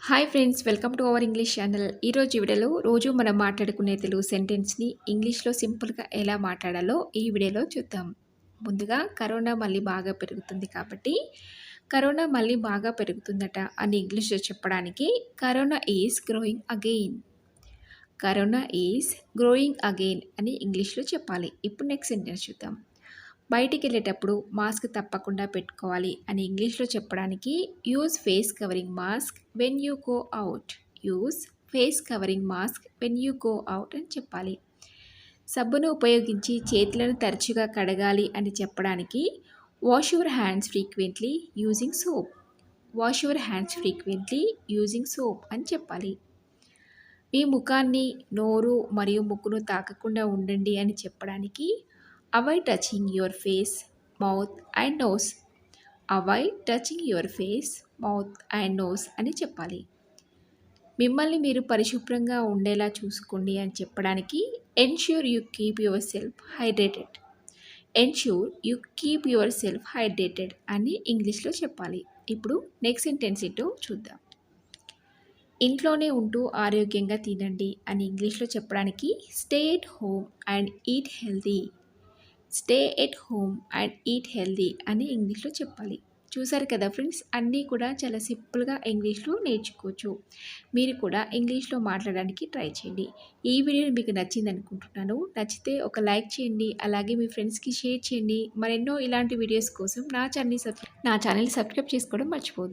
Hi friends, welcome to our English channel. ఈరోజు వీడియోలో రోజు మనం మాట్లాడుకునే తెలుగు సెంటెన్స్ని ఇంగ్లీష్లో సింపుల్గా ఎలా మాట్లాడాలో ఈ వీడియోలో చూద్దాం. ముందుగా కరోనా మళ్ళీ బాగా పెరుగుతుంది కాబట్టి కరోనా మళ్ళీ బాగా పెరుగుతుందట అని ఇంగ్లీష్లో చెప్పడానికి corona is growing again. Corona is growing again అని ఇంగ్లీష్లో చెప్పాలి. ఇప్పుడు నెక్స్ట్ సెంటెన్స్ చూద్దాం. బయటికి వెళ్ళేటప్పుడు మాస్క్ తప్పకుండా పెట్టుకోవాలి అని ఇంగ్లీష్లో చెప్పడానికి use face covering mask when you go out. Use face covering mask when you go out అని చెప్పాలి. సబ్బును ఉపయోగించి చేతులను తరచుగా కడగాలి అని చెప్పడానికి wash your hands frequently using soap. Wash your hands frequently using soap అని చెప్పాలి. మీ ముఖాన్ని, నోరు మరియు ముక్కును తాకకుండా ఉండండి అని చెప్పడానికి avoid touching your face, mouth and nose. Avoid touching your face, mouth and nose అని చెప్పాలి. మిమ్మల్ని మీరు పరిశుభ్రంగా ఉండేలా చూసుకోండి అని చెప్పడానికి ensure you keep yourself hydrated. Ensure you keep yourself hydrated అని ఇంగ్లీష్లో చెప్పాలి. ఇప్పుడు నెక్స్ట్ సెంటెన్స్ ఏంటో చూద్దాం. ఇంట్లోనే ఉంటూ ఆరోగ్యంగా తినండి అని ఇంగ్లీష్లో చెప్పడానికి stay at home and eat healthy. Stay at home and eat healthy అని ఇంగ్లీష్లో చెప్పాలి. చూసారు కదా ఫ్రెండ్స్, అన్నీ కూడా చాలా సింపుల్గా ఇంగ్లీష్లో నేర్చుకోవచ్చు. మీరు కూడా ఇంగ్లీష్లో మాట్లాడడానికి ట్రై చేయండి. ఈ వీడియో మీకు నచ్చింది అనుకుంటున్నాను. నచ్చితే ఒక లైక్ చేయండి, అలాగే మీ ఫ్రెండ్స్కి షేర్ చేయండి. మరెన్నో ఇలాంటి వీడియోస్ కోసం నా ఛానల్ సబ్స్క్రైబ్ చేసుకోవడం మర్చిపోవద్దు.